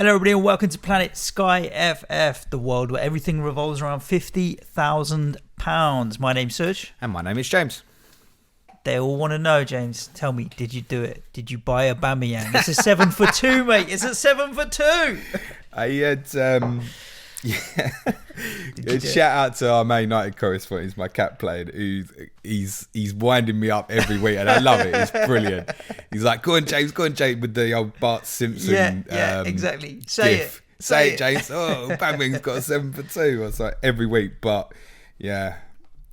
Hello everybody and welcome to Planet SkyFF, the world where everything revolves around £50,000. My name's Serge. And my name is James. They all want to know, James, tell me, did you do it? Did you buy a Aubameyang? It's a 7 for 2, mate. It's a 7 for 2. I had, shout out to our Man United correspondent, my cat playing, he's winding me up every week and I love it. It's brilliant. He's like, go on, James, with the old Bart Simpson. Yeah, exactly. Say gif. it. Say it, James. Oh, Aubameyang's got a 7 for 2. It's like every week, but yeah.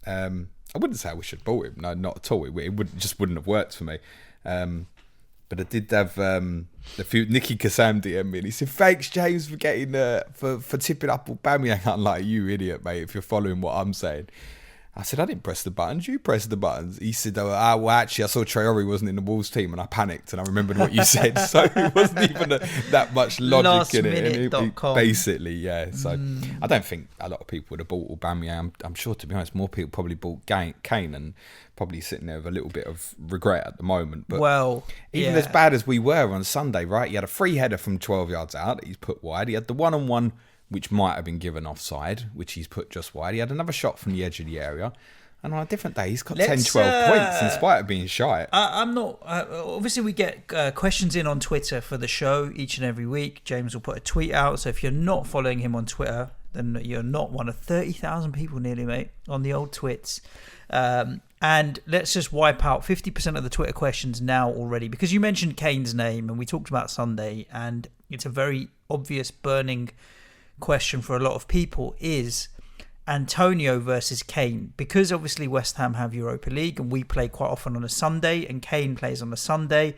I wouldn't say I wish I'd bought him. No, not at all. It wouldn't have worked for me. But I did have a few. Nicky Kassam DM me and he said, "Thanks, James, for getting for tipping up Aubameyang." I'm like, "You idiot, mate! If you're following what I'm saying." I said, "I didn't press the buttons. You pressed the buttons." He said, well, actually, I saw Traore wasn't in the Wolves team and I panicked and I remembered what you said. So it wasn't even that much logic in it. Basically, yeah. So I don't think a lot of people would have bought Aubameyang. I'm sure, to be honest, more people probably bought Kane and probably sitting there with a little bit of regret at the moment. But even as bad as we were on Sunday, right? He had a free header from 12 yards out that he's put wide. He had the one-on-one, which might have been given offside, which he's put just wide. He had another shot from the edge of the area. And on a different day, he's got 10, 12 points in spite of being shy. I'm not... obviously, we get questions in on Twitter for the show each and every week. James will put a tweet out. So if you're not following him on Twitter, then you're not one of 30,000 people nearly, mate, on the old twits. And let's just wipe out 50% of the Twitter questions now already. Because you mentioned Kane's name and we talked about Sunday. And it's a very obvious burning question for a lot of people is Antonio versus Kane, because obviously West Ham have Europa League and we play quite often on a Sunday and Kane plays on a Sunday.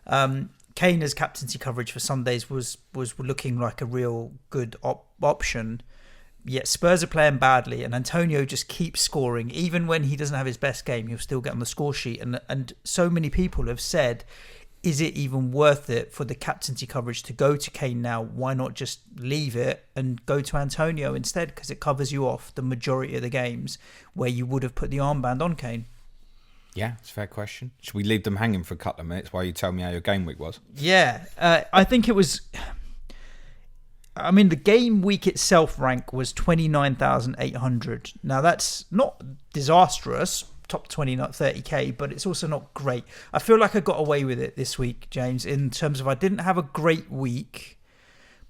Kane as captaincy coverage for Sundays was looking like a real good option, yet Spurs are playing badly and Antonio just keeps scoring. Even when he doesn't have his best game, he'll still get on the score sheet, and so many people have said, is it even worth it for the captaincy coverage to go to Kane now? Why not just leave it and go to Antonio instead? Because it covers you off the majority of the games where you would have put the armband on Kane. Yeah, it's a fair question. Should we leave them hanging for a couple of minutes while you tell me how your game week was? Yeah, I think it was... I mean, the game week itself rank was 29,800. Now, that's not disastrous, top 20, not 30k, but it's also not great. I feel like I got away with it this week, James, in terms of I didn't have a great week,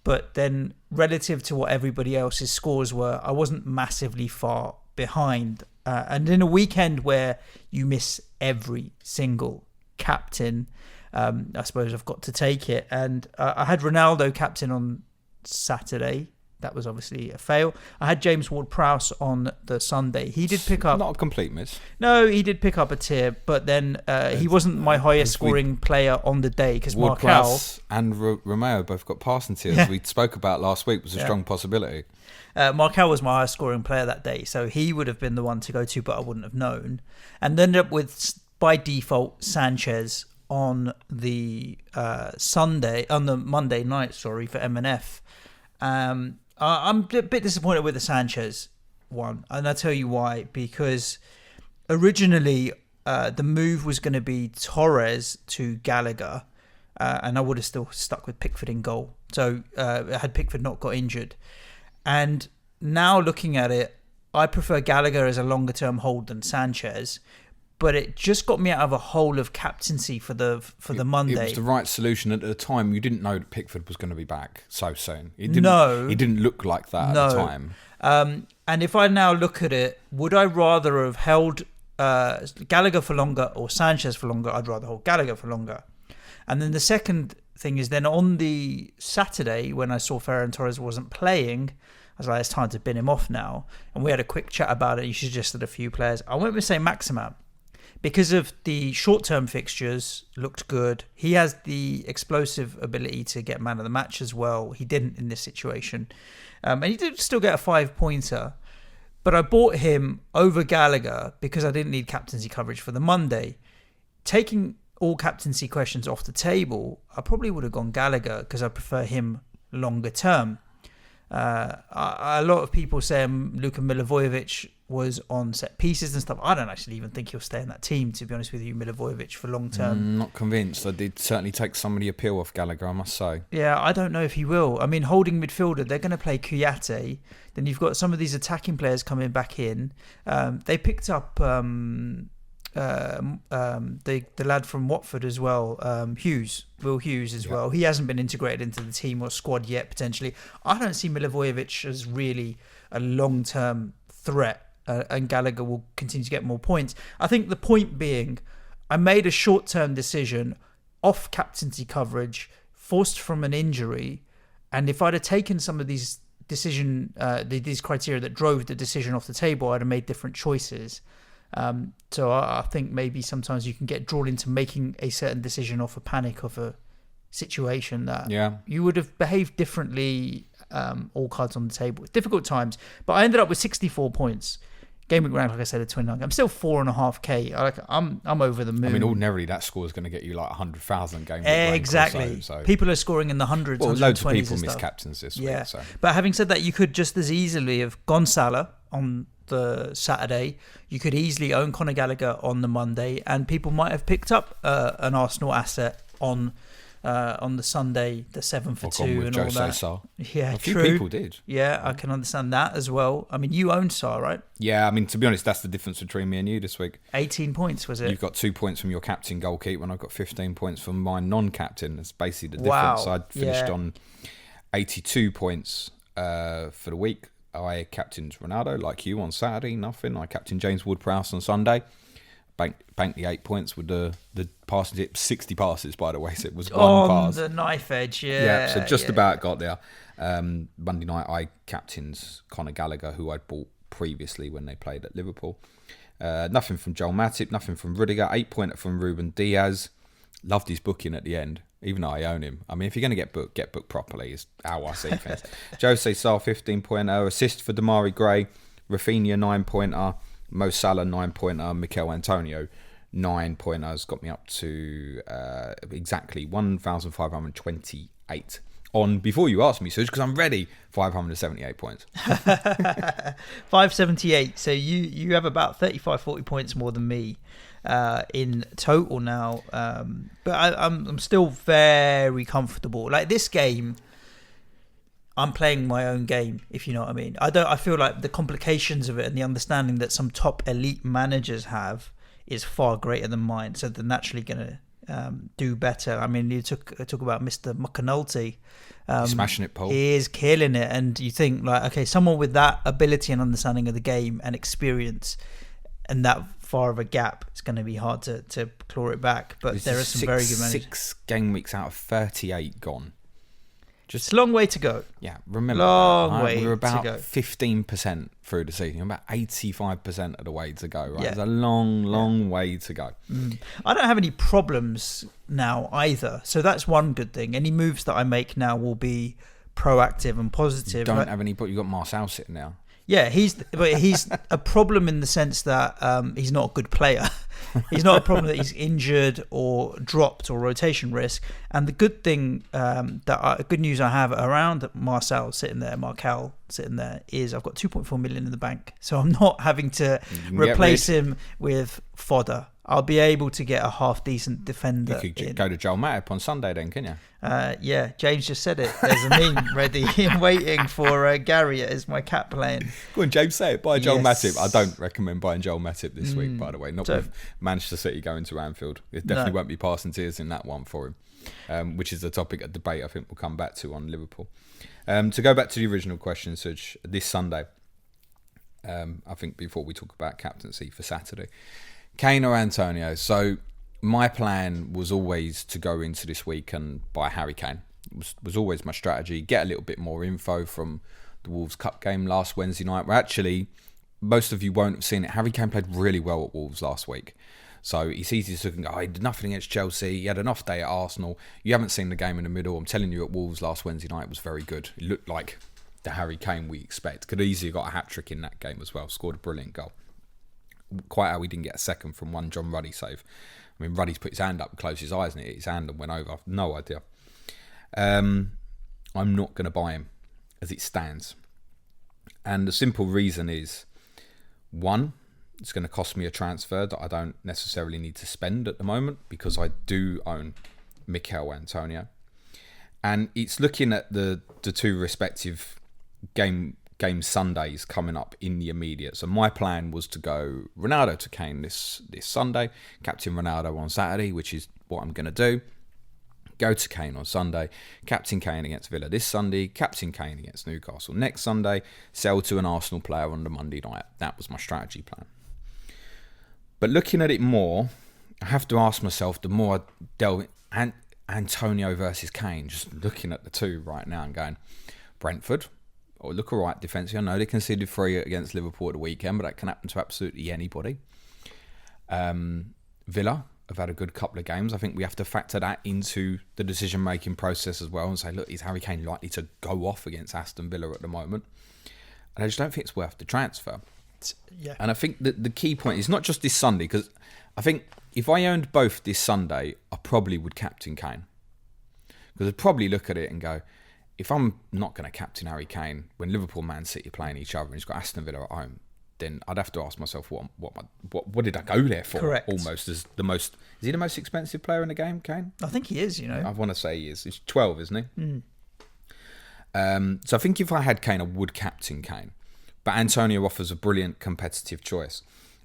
but then relative to what everybody else's scores were, I wasn't massively far behind. And in a weekend where you miss every single captain, I suppose I've got to take it. And I had Ronaldo captain on Saturday. That was obviously a fail. I had James Ward-Prowse on the Sunday. He did pick up... Not a complete miss. No, he did pick up a tier, but then he wasn't my highest scoring player on the day because Ward-Prowse and Romeo both got passing tiers. We spoke about last week was a strong possibility. Markel was my highest scoring player that day, so he would have been the one to go to, but I wouldn't have known. And ended up with, by default, Sanchez on the Monday night, for MNF. I'm a bit disappointed with the Sanchez one, and I'll tell you why. Because originally the move was going to be Torres to Gallagher, and I would have still stuck with Pickford in goal. So had Pickford not got injured. And now looking at it, I prefer Gallagher as a longer term hold than Sanchez. But it just got me out of a hole of captaincy for the Monday. It was the right solution. At the time, you didn't know that Pickford was going to be back so soon. He didn't look like that at the time. And if I now look at it, would I rather have held Gallagher for longer or Sanchez for longer? I'd rather hold Gallagher for longer. And then the second thing is then on the Saturday when I saw Ferran Torres wasn't playing, I was like, it's time to bin him off now. And we had a quick chat about it. You suggested a few players. I went with Saint-Maximin. Because of the short-term fixtures, looked good. He has the explosive ability to get man of the match as well. He didn't in this situation. And he did still get a 5-pointer. But I bought him over Gallagher because I didn't need captaincy coverage for the Monday. Taking all captaincy questions off the table, I probably would have gone Gallagher because I prefer him longer term. A lot of people say Luka Milivojevic was on set pieces and stuff. I don't actually even think he'll stay in that team, to be honest with you, Milivojevic, for long term. Not convinced. I did certainly take some of the appeal off Gallagher, I must say. Yeah, I don't know if he will. I mean, holding midfielder, they're going to play Kouyaté. Then you've got some of these attacking players coming back in. They picked up the lad from Watford as well, Will Hughes as well. He hasn't been integrated into the team or squad yet, potentially. I don't see Milivojevic as really a long-term threat, and Gallagher will continue to get more points. I think the point being, I made a short-term decision off captaincy coverage, forced from an injury, and if I'd have taken some of these these criteria that drove the decision off the table, I'd have made different choices. So I think maybe sometimes you can get drawn into making a certain decision off a panic of a situation that you would have behaved differently, all cards on the table. Difficult times. But I ended up with 64 points. Gameweek rank, like I said, at 29. I'm still 4.5k. I'm over the moon. I mean, ordinarily that score is going to get you like 100,000 Gameweek rank. Exactly. So. People are scoring in the hundreds. Well, loads of people miss captains this week. So. But having said that, you could just as easily have gone Salah on the Saturday. You could easily own Conor Gallagher on the Monday, and people might have picked up an Arsenal asset on the Sunday, the 7 for 2 and all that. Sarr. Yeah, a few people did. Yeah, I can understand that as well. I mean, you owned Sarr, right? Yeah, I mean, to be honest, that's the difference between me and you this week. 18 points, was it? You've got 2 points from your captain goalkeeper, and I've got 15 points from my non-captain. That's basically the difference. I finished on 82 points for the week. I captained Ronaldo, like you, on Saturday, nothing. I captained James Ward-Prowse on Sunday. Banked the 8 points with the passing tip, 60 passes, by the way, so it was one pass. On the knife edge, so just about got there. Monday night, I captained Conor Gallagher, who I'd bought previously when they played at Liverpool. Nothing from Joel Matip, nothing from Rudiger, 8-pointer from Ruben Diaz. Loved his booking at the end, even though I own him. I mean, if you're going to get booked properly, is how I see things. Jose Sarr, 15-pointer, assist for Damari Gray, Rafinha, 9-pointer, Mo Salah, 9-pointer, Mikel Antonio, 9-pointers, got me up to exactly 1,528 on, before you ask me, Suj, because I'm ready, 578 points. 578, so you have about 35, 40 points more than me in total now, but I'm still very comfortable. Like this game, I'm playing my own game, if you know what I mean. I feel like the complications of it and the understanding that some top elite managers have is far greater than mine, so they're naturally going to do better. I mean, you talk about Mr. McAnulty. Smashing it, Paul. He is killing it, and you think, like, okay, someone with that ability and understanding of the game and experience and that far of a gap, it's going to be hard to claw it back. But there are some very good managers. 6 game weeks out of 38 gone. It's a long way to go. Yeah, remember we're about 15% through the season. About 85% of the way to go, right? Yeah. It's a long way to go. I don't have any problems now either. So that's one good thing. Any moves that I make now will be proactive and positive. You don't have any, but you've got Marcel sitting now. Yeah, he's a problem in the sense that he's not a good player. He's not a problem that he's injured or dropped or rotation risk. And the good thing, good news I have around Marcel sitting there is I've got 2.4 million in the bank. So I'm not having to replace him with fodder. I'll be able to get a half decent defender. You could go to Joel Matip on Sunday then, can you? Yeah, James just said it. There's a meme ready and waiting for Gary as my cat playing. Go on, James, say it. Buy Joel Matip. I don't recommend buying Joel Matip this week, by the way. Not with Manchester City going to Anfield. It definitely won't be passing tears in that one for him, which is a topic of debate I think we'll come back to on Liverpool. To go back to the original question, Suj, this Sunday, I think before we talk about captaincy for Saturday, Kane or Antonio? So my plan was always to go into this week and buy Harry Kane. It was always my strategy. Get a little bit more info from the Wolves Cup game last Wednesday night, where actually most of you won't have seen it. Harry Kane played really well at Wolves last week. So it's easy to look and go, he did nothing against Chelsea. He had an off day at Arsenal. You haven't seen the game in the middle. I'm telling you, at Wolves last Wednesday night was very good. It looked like the Harry Kane we expect. Could easily have got a hat-trick in that game as well. Scored a brilliant goal. Quite how we didn't get a second from one John Ruddy save. I mean, Ruddy's put his hand up and closed his eyes and it hit his hand and went over. I've no idea. I'm not going to buy him as it stands. And the simple reason is One, it's going to cost me a transfer that I don't necessarily need to spend at the moment because I do own Mikel Antonio. And it's looking at the two respective game Sundays coming up in the immediate. So my plan was to go Ronaldo to Kane this Sunday, captain Ronaldo on Saturday, which is what I'm going to do. Go to Kane on Sunday, captain Kane against Villa this Sunday, captain Kane against Newcastle next Sunday, sell to an Arsenal player on the Monday night. That was my strategy plan. But looking at it more, I have to ask myself, the more I delve in, Antonio versus Kane, just looking at the two right now and going, Brentford, look all right defensively. I know they conceded 3 against Liverpool at the weekend, but that can happen to absolutely anybody. Villa have had a good couple of games. I think we have to factor that into the decision-making process as well and say, look, is Harry Kane likely to go off against Aston Villa at the moment? And I just don't think it's worth the transfer. Yeah. And I think that the key point is not just this Sunday, because I think if I owned both this Sunday, I probably would captain Kane. Because I'd probably look at it and go, if I'm not going to captain Harry Kane when Liverpool, Man City are playing each other and he's got Aston Villa at home, then I'd have to ask myself, what did I go there for? Correct. Almost as the most... Is he the most expensive player in the game, Kane? I think he is, I want to say he is. He's 12, isn't he? So I think if I had Kane, I would captain Kane. But Antonio offers a brilliant competitive choice.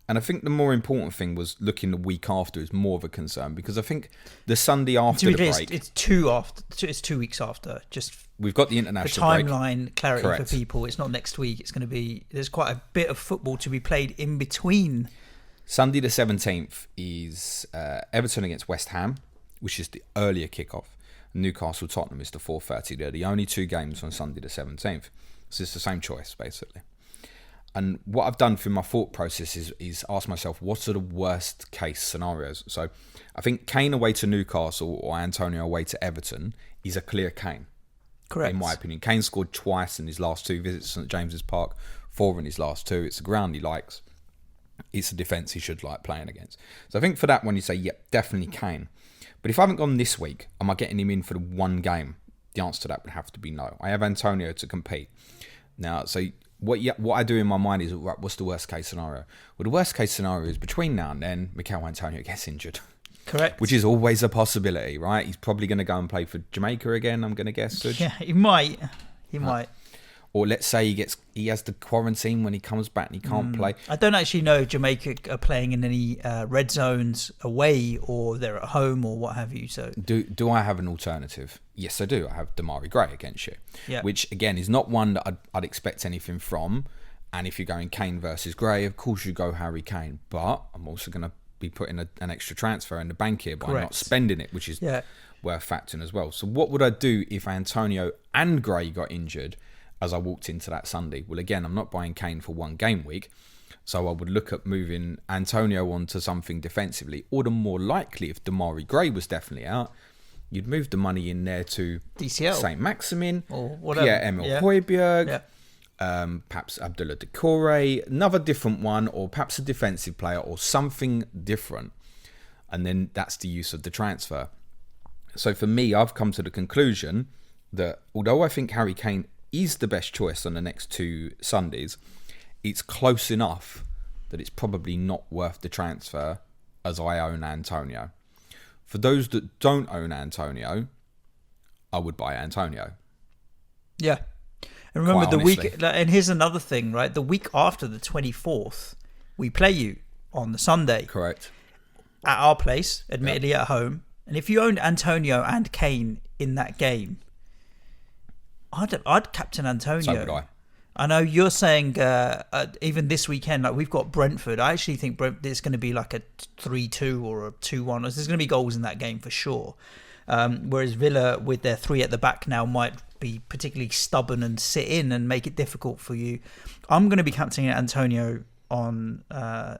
And I think the more important thing was looking the week after is more of a concern, because I think the Sunday after the break... It's 2 weeks after. Just we've got the international break. For timeline clarity Correct. for people, it's not next week. It's going to be... There's quite a bit of football to be played in between. Sunday the 17th is Everton against West Ham, which is the earlier kickoff. Newcastle Tottenham is the 4:30. They're the only 2 games on Sunday the 17th. So it's the same choice, basically. And what I've done through my thought process is ask myself, what are the worst case scenarios? So I think Kane away to Newcastle or Antonio away to Everton is a clear Kane. Correct. In my opinion. Kane scored twice in his last 2 visits to St James's Park, 4 in his last 2. It's the ground he likes. It's a defence he should like playing against. So I think for that one, you say, yep, definitely Kane. But if I haven't gone this week, am I getting him in for the one game? The answer to that would have to be no. I have Antonio to compete. Now, so... What I do in my mind is, right, what's the worst case scenario? Well, the worst case scenario is between now and then, Mikel Antonio gets injured. Correct. Which is always a possibility, right? He's probably going to go and play for Jamaica again, I'm going to guess. Yeah, he might. He might. Or let's say he has the quarantine when he comes back and he can't play. I don't actually know if Jamaica are playing in any red zones away or they're at home or what have you. So do I have an alternative? Yes, I do. I have Damari Gray against you, which again is not one that I'd expect anything from. And if you're going Kane versus Gray, of course you go Harry Kane. But I'm also going to be putting an extra transfer in the bank here by not spending it, which is worth factoring as well. So what would I do if Antonio and Gray got injured as I walked into that Sunday? Well, again, I'm not buying Kane for one game week, so I would look at moving Antonio onto something defensively, or the more likely, if Damari Gray was definitely out, you'd move the money in there to DCL, Saint Maximin, or whatever. Pierre-Emile Højbjerg, perhaps Abdullah Decore, another different one, or perhaps a defensive player, or something different, and then that's the use of the transfer. So for me, I've come to the conclusion that although I think Harry Kane is the best choice on the next 2 Sundays, it's close enough that it's probably not worth the transfer as I own Antonio. For those that don't own Antonio, I would buy Antonio. Yeah. And remember the week, and here's another thing, right? The week after the 24th, we play you on the Sunday. Correct. At our place, admittedly at home. And if you owned Antonio and Kane in that game, I'd captain Antonio. So would I. I know you're saying even this weekend, like we've got Brentford. I actually think it's going to be like a 3-2 or a 2-1. There's going to be goals in that game for sure. Whereas Villa, with their 3 at the back now, might be particularly stubborn and sit in and make it difficult for you. I'm going to be captaining Antonio on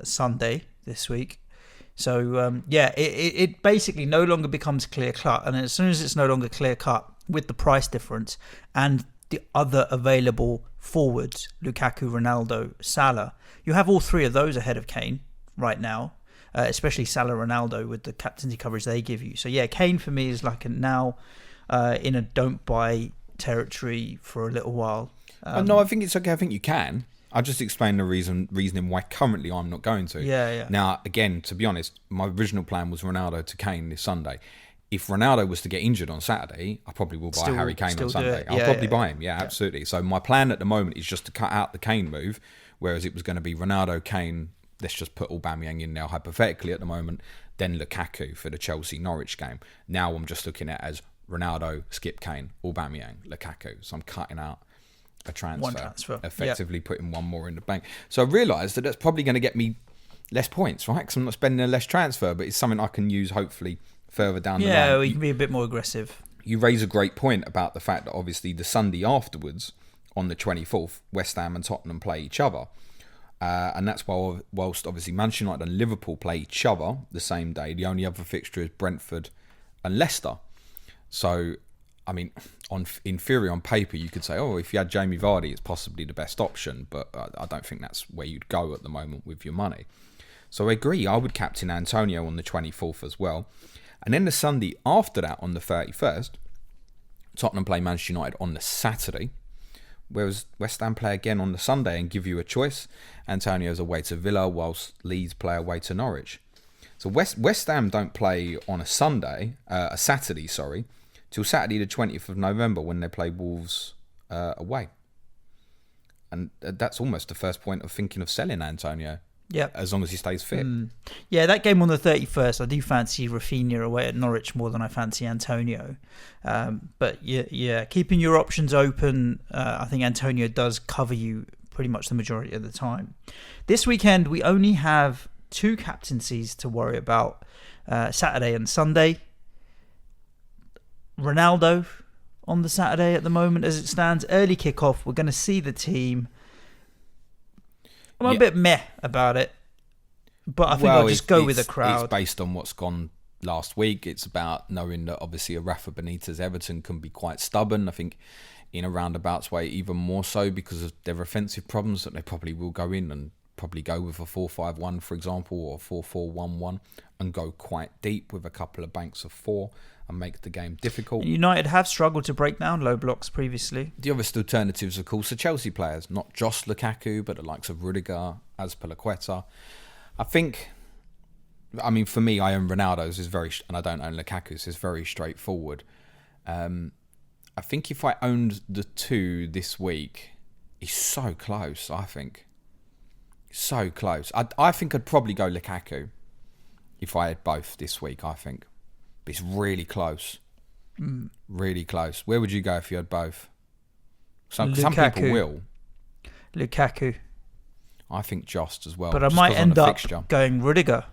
Sunday this week. So, it basically no longer becomes clear-cut. And as soon as it's no longer clear-cut, with the price difference and the other available forwards, Lukaku, Ronaldo, Salah, you have all 3 of those ahead of Kane right now, especially Salah, Ronaldo with the captaincy coverage they give you. So yeah, Kane for me is like now in a don't buy territory for a little while. No, I think it's okay. I think you can. I'll just explain the reasoning why currently I'm not going to. Yeah. Now, again, to be honest, my original plan was Ronaldo to Kane this Sunday. If Ronaldo was to get injured on Saturday, I probably will buy Harry Kane on Sunday. I'll probably buy him. Yeah, absolutely. So my plan at the moment is just to cut out the Kane move, whereas it was going to be Ronaldo, Kane. Let's just put Aubameyang in now, hypothetically at the moment. Then Lukaku for the Chelsea-Norwich game. Now I'm just looking at it as Ronaldo, skip Kane, Aubameyang, Lukaku. So I'm cutting out a transfer. One transfer. Effectively putting one more in the bank. So I realised that that's probably going to get me less points, right? Because I'm not spending a less transfer, but it's something I can use hopefully further down the line. Yeah, we can be a bit more aggressive. You raise a great point about the fact that obviously the Sunday afterwards, on the 24th, West Ham and Tottenham play each other. And that's whilst obviously Manchester United and Liverpool play each other the same day, the only other fixture is Brentford and Leicester. So, I mean, in theory, on paper, you could say, oh, if you had Jamie Vardy, it's possibly the best option. But I don't think that's where you'd go at the moment with your money. So I agree, I would captain Antonio on the 24th as well. And then the Sunday after that, on the 31st, Tottenham play Manchester United on the Saturday. Whereas West Ham play again on the Sunday and give you a choice. Antonio's away to Villa, whilst Leeds play away to Norwich. So West Ham don't play on a Saturday, till Saturday the 20th of November when they play Wolves away. And that's almost the first point of thinking of selling Antonio. Yeah, as long as he stays fit. Yeah, that game on the 31st, I do fancy Rafinha away at Norwich more than I fancy Antonio. But yeah, keeping your options open, I think Antonio does cover you pretty much the majority of the time. This weekend, we only have 2 captaincies to worry about, Saturday and Sunday. Ronaldo on the Saturday at the moment as it stands. Early kickoff, we're going to see the team. I'm a bit meh about it, but I think I'll just go with the crowd. It's based on what's gone last week. It's about knowing that obviously a Rafa Benitez Everton can be quite stubborn. I think in a roundabout way, even more so because of their offensive problems, that they probably will go in and probably go with a 4-5-1, for example, or 4-4-1-1 and go quite deep with a couple of banks of 4 and make the game difficult. United have struggled to break down low blocks previously. The other alternatives, of course, are Chelsea players, not just Lukaku, but the likes of Rudiger, Azpilicueta. I mean, for me, I own Ronaldo's, and I don't own Lukaku's, is very straightforward. I think if I owned the 2 this week, it's so close, I think. So close. I think I'd probably go Lukaku if I had both this week, I think. But it's really close. Really close. Where would you go if you had both? Some people will. Lukaku. I think Just as well. But I might end up going Rudiger.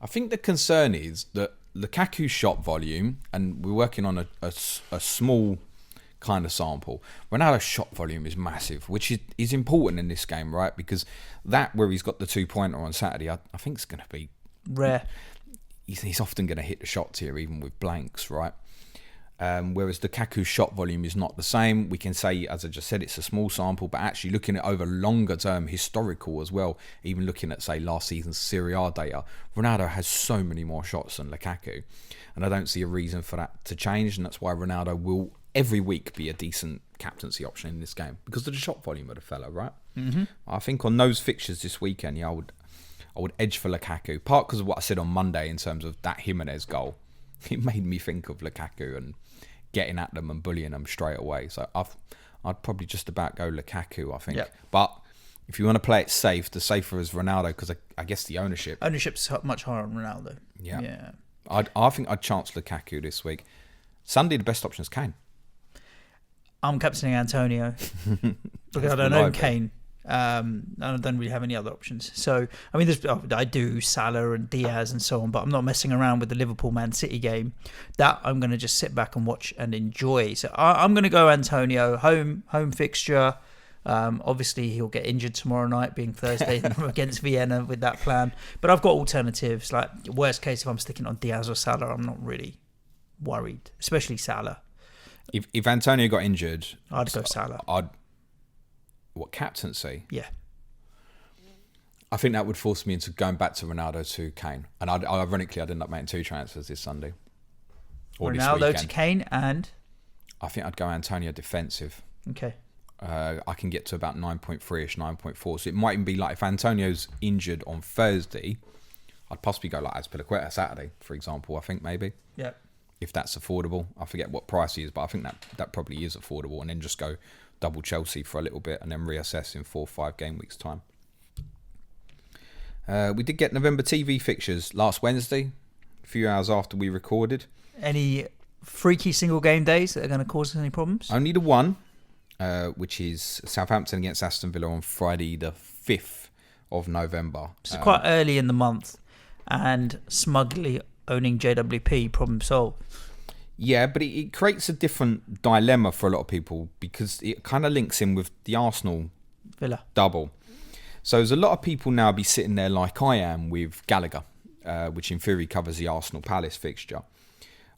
I think the concern is that Lukaku's shot volume, and we're working on a small kind of sample. Ronaldo's shot volume is massive, which is important in this game, right? Because that, where he's got the 2-pointer on Saturday, I think it's going to be rare. He's often going to hit the shots here, even with blanks, right? Whereas Lukaku's shot volume is not the same. We can say, as I just said, it's a small sample, but actually looking at over longer term historical as well, even looking at, say, last season's Serie A data, Ronaldo has so many more shots than Lukaku. And I don't see a reason for that to change, and that's why Ronaldo will every week be a decent captaincy option in this game, because of the shot volume of the fella, right? Mm-hmm. I think on those fixtures this weekend, I would edge for Lukaku, part because of what I said on Monday in terms of that Jimenez goal. It made me think of Lukaku and getting at them and bullying them straight away. So I'd probably just about go Lukaku, I think. Yep. But if you want to play it safe, the safer is Ronaldo, because I guess the ownership's much higher on Ronaldo. Yeah. I think I'd chance Lukaku this week. Sunday, the best option is Kane. I'm captaining Antonio because I don't own Kane. I don't really have any other options. So, I mean, I do Salah and Diaz and so on, but I'm not messing around with the Liverpool-Man City game. That I'm going to just sit back and watch and enjoy. So I'm going to go Antonio, home fixture. Obviously, he'll get injured tomorrow night, being Thursday against Vienna with that plan. But I've got alternatives. Like, worst case, if I'm sticking on Diaz or Salah, I'm not really worried, especially Salah. If Antonio got injured, I'd go Salah. What, captaincy? Yeah. I think that would force me into going back to Ronaldo to Kane. And ironically, I'd end up making 2 transfers this Sunday. Or Ronaldo this to Kane and? I think I'd go Antonio defensive. Okay. I can get to about 9.3ish, 9.4. So it might even be like if Antonio's injured on Thursday, I'd possibly go like Azpilicueta Saturday, for example. I think maybe. Yeah. If that's affordable. I forget what price he is, but I think that probably is affordable. And then just go double Chelsea for a little bit and then reassess in 4 or 5 game weeks time. We did get November TV fixtures last Wednesday, a few hours after we recorded. Any freaky single game days that are going to cause us any problems? Only the one, which is Southampton against Aston Villa on Friday the 5th of November. So quite early in the month, and smugly owning JWP, problem solved. Yeah, but it creates a different dilemma for a lot of people because it kind of links in with the Arsenal Villa double. So there's a lot of people now be sitting there like I am with Gallagher, which in theory covers the Arsenal Palace fixture.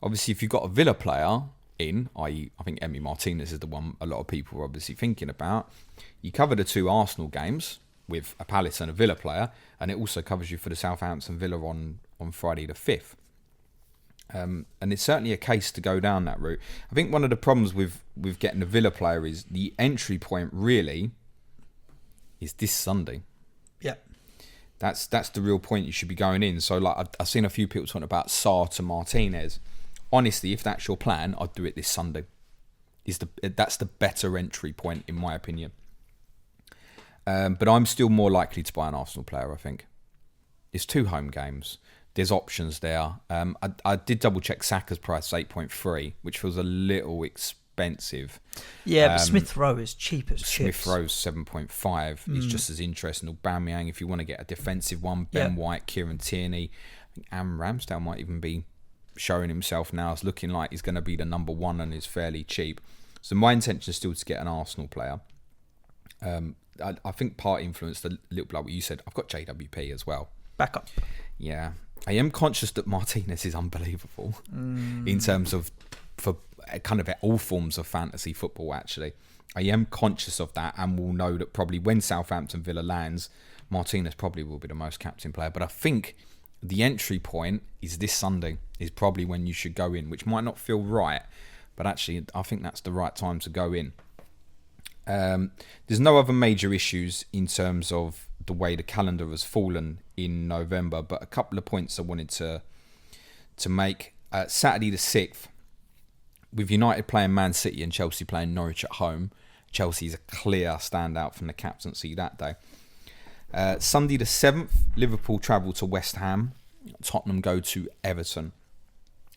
Obviously, if you've got a Villa player in, i.e. I think Emi Martinez is the one a lot of people are obviously thinking about, you cover the 2 Arsenal games with a Palace and a Villa player, and it also covers you for the Southampton Villa on Friday the 5th. And it's certainly a case to go down that route. I think one of the problems with getting a Villa player is the entry point really is this Sunday. Yeah. That's the real point you should be going in. So like I've seen a few people talking about Sarr to Martinez. Honestly, if that's your plan, I'd do it this Sunday. That's the better entry point in my opinion. But I'm still more likely to buy an Arsenal player, I think. It's 2 home games. There's options there. I did double check Saka's price, 8.3, which feels a little expensive. Yeah, but Smith Rowe is cheap as chips. Smith Rowe's 7.5 is just as interesting. Aubameyang, if you want to get a defensive one, Ben White, Kieran Tierney. I think Aaron Ramsdale might even be showing himself now as looking like he's going to be the number 1 and is fairly cheap. So my intention is still to get an Arsenal player. I think part influenced a little bit like what you said. I've got JWP as well. Backup. Yeah. I am conscious that Martinez is unbelievable in terms of for kind of all forms of fantasy football, actually. I am conscious of that and will know that probably when Southampton Villa lands, Martinez probably will be the most captain player. But I think the entry point is this Sunday is probably when you should go in, which might not feel right, but actually I think that's the right time to go in. There's no other major issues in terms of the way the calendar has fallen in November, but a couple of points I wanted to make. Saturday the 6th, with United playing Man City and Chelsea playing Norwich at home, Chelsea's a clear standout from the captaincy that day. Sunday the 7th, Liverpool travel to West Ham, Tottenham go to Everton.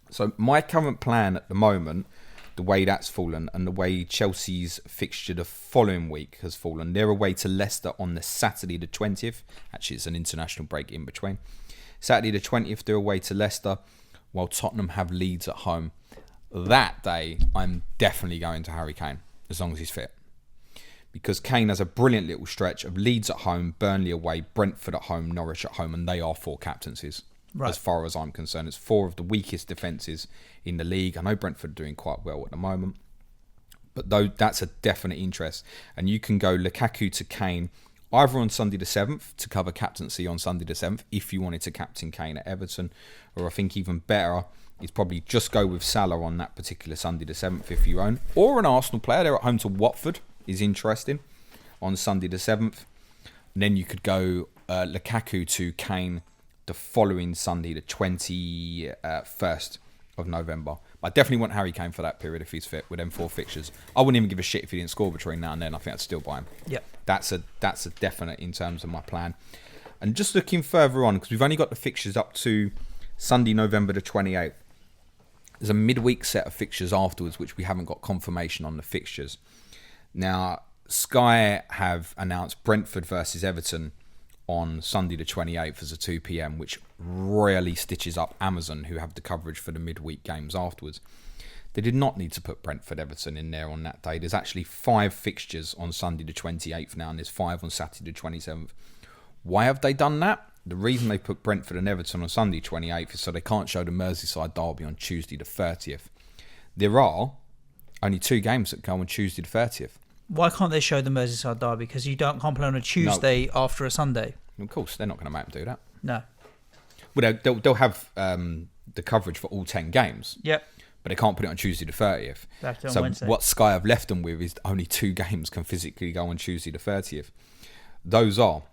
So my current plan at the moment, the way that's fallen and the way Chelsea's fixture the following week has fallen, they're away to Leicester on the Saturday the 20th. Actually, it's an international break in between. Saturday the 20th, they're away to Leicester, while Tottenham have Leeds at home. That day, I'm definitely going to Harry Kane, as long as he's fit. Because Kane has a brilliant little stretch of Leeds at home, Burnley away, Brentford at home, Norwich at home, and they are 4 captaincies. Right. As far as I'm concerned, it's 4 of the weakest defences in the league. I know Brentford are doing quite well at the moment, but though that's a definite interest. And you can go Lukaku to Kane either on Sunday the 7th to cover captaincy on Sunday the 7th if you wanted to captain Kane at Everton, or I think even better is probably just go with Salah on that particular Sunday the 7th if you own, or an Arsenal player. They're at home to Watford is interesting on Sunday the 7th. And then you could go Lukaku to Kane the following Sunday, the 21st of November. I definitely want Harry Kane for that period if he's fit with them 4 fixtures. I wouldn't even give a shit if he didn't score between now and then. I think I'd still buy him. Yeah, that's a definite in terms of my plan. And just looking further on, because we've only got the fixtures up to Sunday, November the 28th. There's a midweek set of fixtures afterwards, which we haven't got confirmation on the fixtures. Now, Sky have announced Brentford versus Everton on Sunday the 28th as a 2 p.m, which royally stitches up Amazon, who have the coverage for the midweek games afterwards. They did not need to put Brentford Everton in there on that day. There's actually 5 fixtures on Sunday the 28th now, and there's 5 on Saturday the 27th. Why have they done that? The reason they put Brentford and Everton on Sunday 28th is so they can't show the Merseyside derby on Tuesday the 30th. There are only 2 games that go on Tuesday the 30th. Why can't they show the Merseyside derby? Because you can't play on a Tuesday after a Sunday. Of course, they're not going to make them do that. No. Well, they'll have the coverage for all 10 games. Yep. but they can't put it on Tuesday the 30th. Back on So Wednesday. what Sky have left them with is only 2 games can physically go on Tuesday the 30th. Those are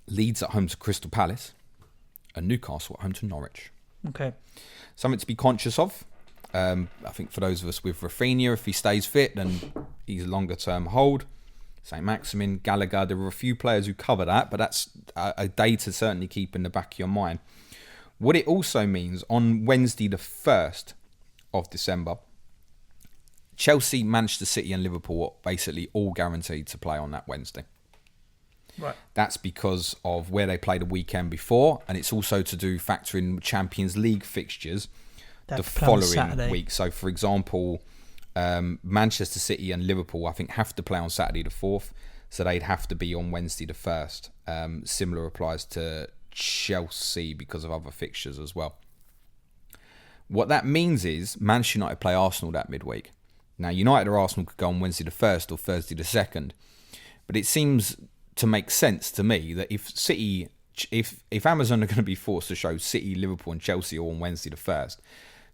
Leeds at home to Crystal Palace and Newcastle at home to Norwich. Okay. Something to be conscious of. I think for those of us with Rafinha, if he stays fit, then he's a longer term hold. St. Maximin, Gallagher, there are a few players who cover that, but that's a day to certainly keep in the back of your mind. What it also means, on Wednesday the 1st of December, Chelsea, Manchester City and Liverpool are basically all guaranteed to play on that Wednesday. Right. That's because of where they played the weekend before, and it's also to do factor in Champions League fixtures the following week. So, for example, Manchester City and Liverpool, I think, have to play on Saturday the 4th, so they'd have to be on Wednesday the 1st. Similar applies to Chelsea because of other fixtures as well. What that means is Manchester United play Arsenal that midweek. Now, United or Arsenal could go on Wednesday the 1st or Thursday the 2nd, but it seems to make sense to me that if Amazon are going to be forced to show City, Liverpool and Chelsea all on Wednesday the 1st,